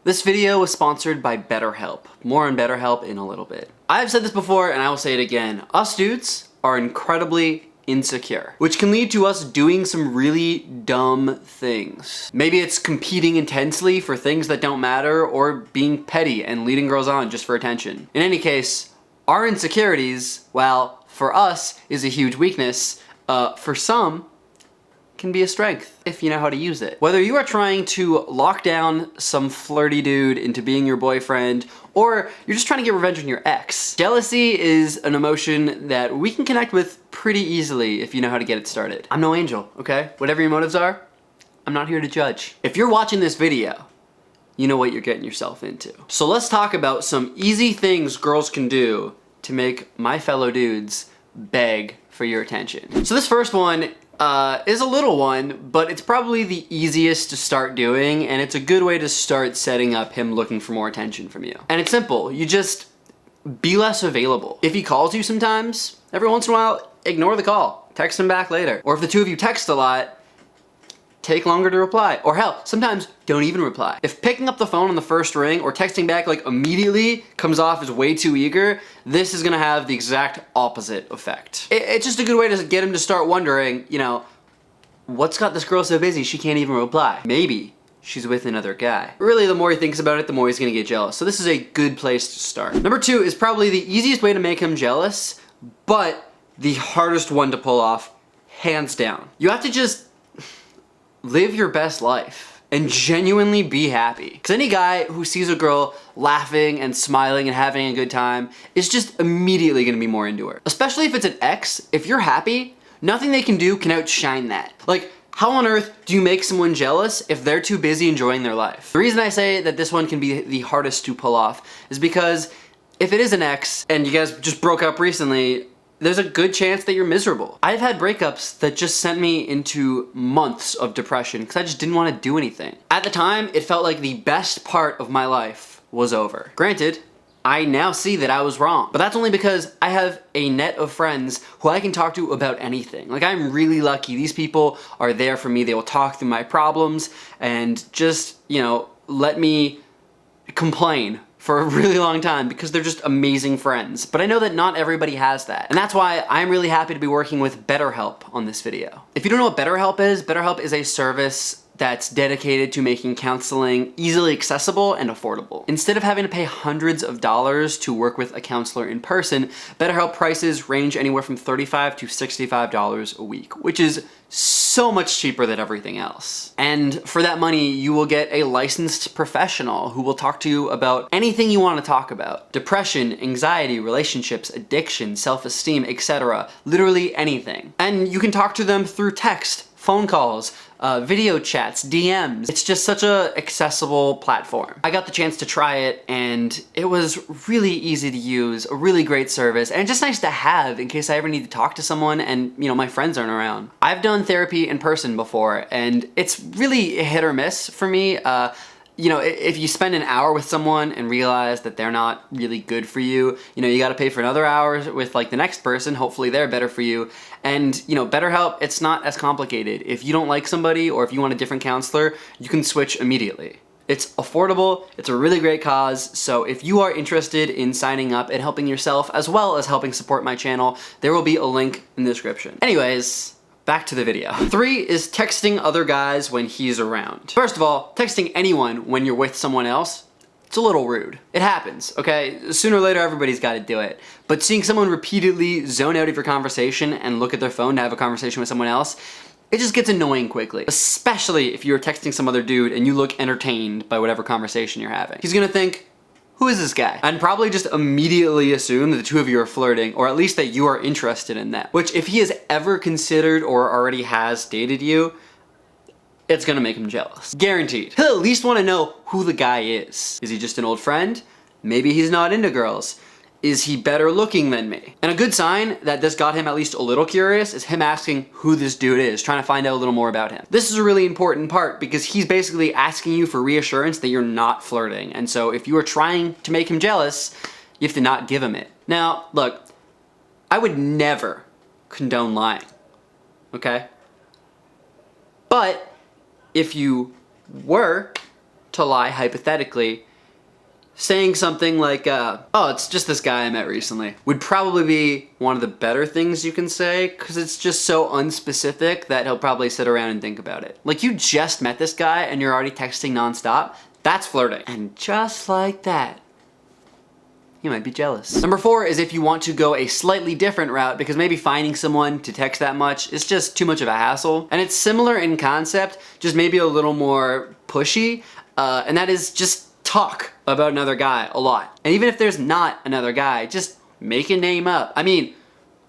This video was sponsored by Betterhelp. More on Betterhelp in a little bit. I've said this before and I will say it again. Us dudes are incredibly insecure, which can lead to us doing some really dumb things. Maybe it's competing intensely for things that don't matter, or being petty and leading girls on just for attention. In any case, our insecurities, while for us is a huge weakness, for some can be a strength if you know how to use it. Whether you are trying to lock down some flirty dude into being your boyfriend, or you're just trying to get revenge on your ex, jealousy is an emotion that we can connect with pretty easily if you know how to get it started. I'm no angel, okay? Whatever your motives are, I'm not here to judge. If you're watching this video, you know what you're getting yourself into. So let's talk about some easy things girls can do to make my fellow dudes beg for your attention. So this first one is a little one, but it's probably the easiest to start doing, and it's a good way to start setting up him looking for more attention from you. And it's simple. You just be less available. If he calls you sometimes, every once in a while, ignore the call. Text him back later. Or if the two of you text a lot, take longer to reply. Or hell, sometimes don't even reply. If picking up the phone on the first ring or texting back like immediately comes off as way too eager, this is gonna have the exact opposite effect. It's just a good way to get him to start wondering, you know, what's got this girl so busy she can't even reply? Maybe she's with another guy. Really, the more he thinks about it, the more he's gonna get jealous. So this is a good place to start. Number two is probably the easiest way to make him jealous, but the hardest one to pull off, hands down. You have to just live your best life and genuinely be happy. Because any guy who sees a girl laughing and smiling and having a good time is just immediately gonna be more into her. Especially if it's an ex, if you're happy, nothing they can do can outshine that. Like, how on earth do you make someone jealous if they're too busy enjoying their life? The reason I say that this one can be the hardest to pull off is because if it is an ex and you guys just broke up recently, there's a good chance that you're miserable. I've had breakups that just sent me into months of depression because I just didn't want to do anything. At the time, it felt like the best part of my life was over. Granted, I now see that I was wrong, but that's only because I have a net of friends who I can talk to about anything. Like, I'm really lucky. These people are there for me. They will talk through my problems and just, you know, let me complain for a really long time because they're just amazing friends. But I know that not everybody has that. And that's why I'm really happy to be working with Betterhelp on this video. If you don't know what Betterhelp is a service that's dedicated to making counseling easily accessible and affordable. Instead of having to pay hundreds of dollars to work with a counselor in person, BetterHelp prices range anywhere from $35 to $65 a week, which is so much cheaper than everything else. And for that money, you will get a licensed professional who will talk to you about anything you want to talk about. Depression, anxiety, relationships, addiction, self-esteem, etc. Literally anything. And you can talk to them through text, phone calls, video chats, DMs. It's just such a accessible platform. I got the chance to try it and it was really easy to use, a really great service, and just nice to have in case I ever need to talk to someone and, you know, my friends aren't around. I've done therapy in person before and it's really hit or miss for me. You know, if you spend an hour with someone and realize that they're not really good for you, you know, you gotta pay for another hour with like the next person, hopefully they're better for you. And, you know, BetterHelp, it's not as complicated. If you don't like somebody or if you want a different counselor, you can switch immediately. It's affordable, it's a really great cause, so if you are interested in signing up and helping yourself as well as helping support my channel, there will be a link in the description. Anyways, back to the video. 3 is texting other guys when he's around. First of all, texting anyone when you're with someone else, it's a little rude. It happens, okay? Sooner or later, everybody's gotta do it. But seeing someone repeatedly zone out of your conversation and look at their phone to have a conversation with someone else, it just gets annoying quickly. Especially if you're texting some other dude and you look entertained by whatever conversation you're having. He's gonna think, who is this guy? And probably just immediately assume that the two of you are flirting, or at least that you are interested in that. Which, if he has ever considered or already has dated you, it's gonna make him jealous. Guaranteed. He'll at least wanna know who the guy is. Is he just an old friend? Maybe he's not into girls. Is he better looking than me? And a good sign that this got him at least a little curious is him asking who this dude is, trying to find out a little more about him. This is a really important part because he's basically asking you for reassurance that you're not flirting. And so if you are trying to make him jealous, you have to not give him it. Now, look, I would never condone lying, okay? But if you were to lie hypothetically, saying something like, oh, it's just this guy I met recently, would probably be one of the better things you can say, because it's just so unspecific that he'll probably sit around and think about it. Like, you just met this guy and you're already texting nonstop. That's flirting. And just like that, you might be jealous. Number 4 is if you want to go a slightly different route, because maybe finding someone to text that much is just too much of a hassle. And it's similar in concept, just maybe a little more pushy, and that is just talk about another guy a lot. And even if there's not another guy, just make a name up. I mean,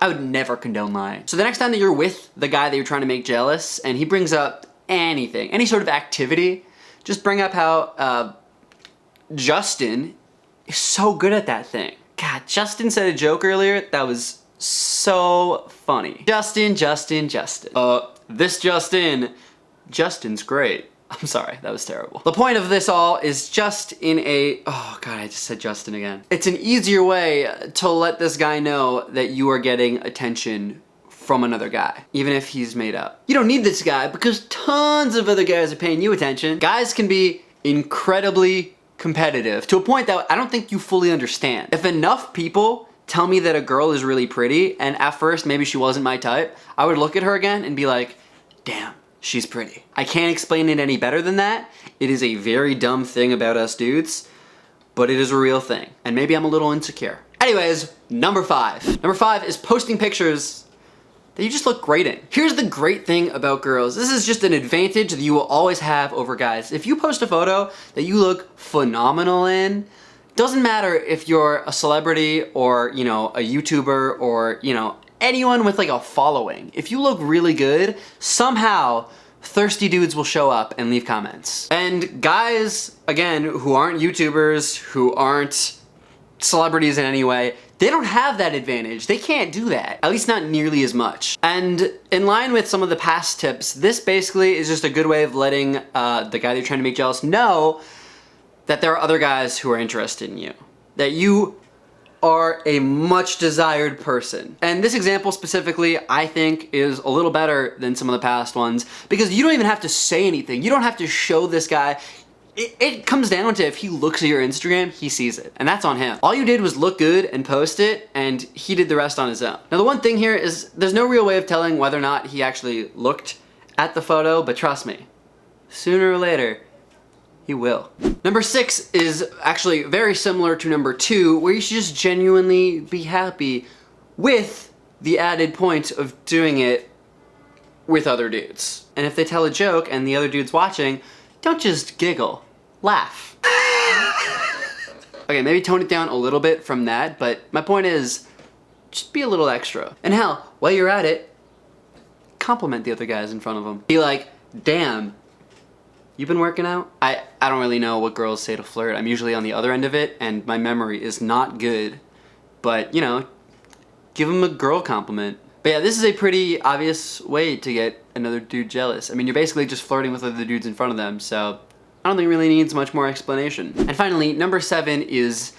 I would never condone lying. So the next time that you're with the guy that you're trying to make jealous and he brings up anything, any sort of activity, just bring up how Justin is so good at that thing. God, Justin said a joke earlier that was so funny. Justin. This Justin's great. I'm sorry, that was terrible. The point of this all is just in a, oh God, I just said Justin again. It's an easier way to let this guy know that you are getting attention from another guy, even if he's made up. You don't need this guy because tons of other guys are paying you attention. Guys can be incredibly competitive to a point that I don't think you fully understand. If enough people tell me that a girl is really pretty and at first maybe she wasn't my type, I would look at her again and be like, damn, she's pretty. I can't explain it any better than that. It is a very dumb thing about us dudes, but it is a real thing. And maybe I'm a little insecure. Anyways, number 5. Number 5 is posting pictures that you just look great in. Here's the great thing about girls. This is just an advantage that you will always have over guys. If you post a photo that you look phenomenal in, doesn't matter if you're a celebrity or, you know, a YouTuber or, you know, anyone with like a following. If you look really good, somehow thirsty dudes will show up and leave comments. And guys, again, who aren't YouTubers, who aren't celebrities in any way, they don't have that advantage. They can't do that, at least not nearly as much. And in line with some of the past tips, this basically is just a good way of letting the guy that you're trying to make jealous know that there are other guys who are interested in you, that you are a much desired person. And this example specifically, I think, is a little better than some of the past ones because you don't even have to say anything. You don't have to show this guy. It comes down to if he looks at your Instagram, he sees it, and that's on him. All you did was look good and post it, and he did the rest on his own. Now the one thing here is there's no real way of telling whether or not he actually looked at the photo, but trust me, sooner or later, he will. Number 6 is actually very similar to number 2, where you should just genuinely be happy with the added point of doing it with other dudes. And if they tell a joke and the other dude's watching, don't just giggle, laugh. Okay, maybe tone it down a little bit from that, but my point is, just be a little extra. And hell, while you're at it, compliment the other guys in front of them. Be like, damn, you been working out? I don't really know what girls say to flirt. I'm usually on the other end of it, and my memory is not good. But, you know, give them a girl compliment. But yeah, this is a pretty obvious way to get another dude jealous. I mean, you're basically just flirting with other dudes in front of them, so I don't think it really needs much more explanation. And finally, number 7 is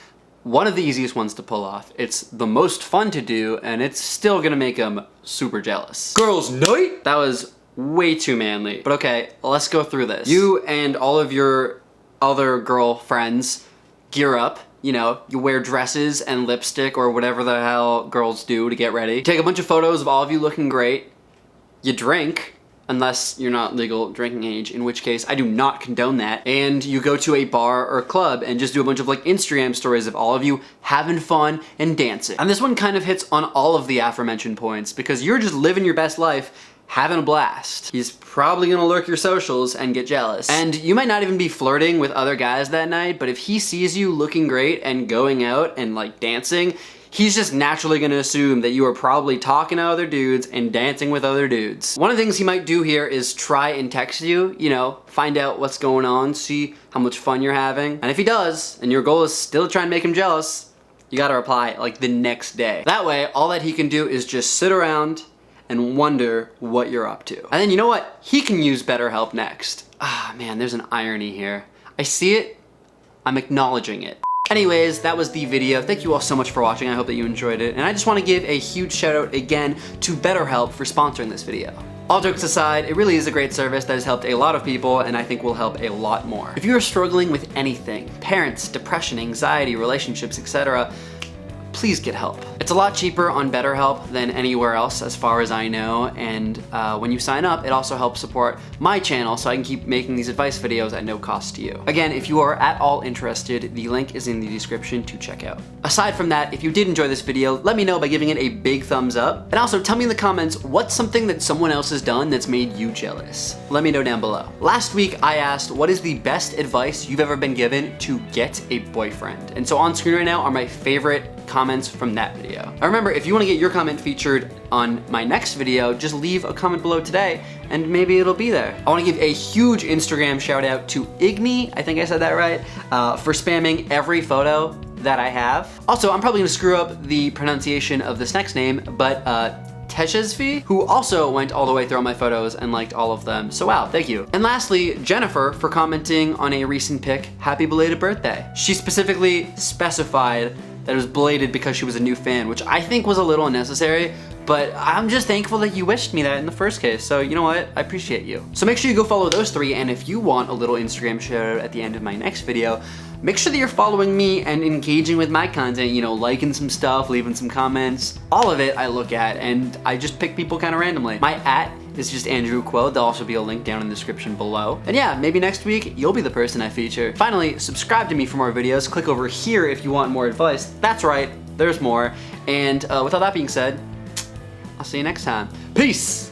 one of the easiest ones to pull off. It's the most fun to do, and it's still gonna make them super jealous. Girls' night? That was way too manly. But okay, let's go through this. You and all of your other girl friends gear up. You know, you wear dresses and lipstick or whatever the hell girls do to get ready. Take a bunch of photos of all of you looking great. You drink, unless you're not legal drinking age, in which case I do not condone that. And you go to a bar or club and just do a bunch of like Instagram stories of all of you having fun and dancing. And this one kind of hits on all of the aforementioned points because you're just living your best life, having a blast. He's probably gonna lurk your socials and get jealous. And you might not even be flirting with other guys that night, but if he sees you looking great and going out and like dancing, he's just naturally gonna assume that you are probably talking to other dudes and dancing with other dudes. One of the things he might do here is try and text you, you know, find out what's going on, see how much fun you're having. And if he does, and your goal is still to try and make him jealous, you gotta reply like the next day. That way, all that he can do is just sit around and wonder what you're up to. And then you know what? He can use Betterhelp next. Ah, man, there's an irony here. I see it, I'm acknowledging it. Anyways, that was the video. Thank you all so much for watching. I hope that you enjoyed it. And I just want to give a huge shout out again to Betterhelp for sponsoring this video. All jokes aside, it really is a great service that has helped a lot of people and I think will help a lot more. If you are struggling with anything, parents, depression, anxiety, relationships, etc., please get help. It's a lot cheaper on Betterhelp than anywhere else as far as I know, and when you sign up, it also helps support my channel so I can keep making these advice videos at no cost to you. Again, if you are at all interested, the link is in the description to check out. Aside from that, if you did enjoy this video, let me know by giving it a big thumbs up, and also tell me in the comments what's something that someone else has done that's made you jealous. Let me know down below. Last week, I asked what is the best advice you've ever been given to get a boyfriend, and so on screen right now are my favorite comments from that video. Now remember, if you want to get your comment featured on my next video, just leave a comment below today and maybe it'll be there. I want to give a huge Instagram shout out to Igni, I think I said that right, for spamming every photo that I have. Also, I'm probably gonna screw up the pronunciation of this next name, but Teshesvi, who also went all the way through all my photos and liked all of them. So wow, thank you. And lastly, Jennifer for commenting on a recent pic, happy belated birthday. She specifically specified that it was belated because she was a new fan, which I think was a little unnecessary, but I'm just thankful that you wished me that in the first case. So you know what, I appreciate you. So make sure you go follow those three, and if you want a little Instagram shout out at the end of my next video, make sure that you're following me and engaging with my content, you know, liking some stuff, leaving some comments. All of it I look at, and I just pick people kind of randomly. My @ is just Andrew Quo. There'll also be a link down in the description below. And yeah, maybe next week you'll be the person I feature. Finally, subscribe to me for more videos. Click over here if you want more advice. That's right, there's more. And with all that being said, I'll see you next time. Peace!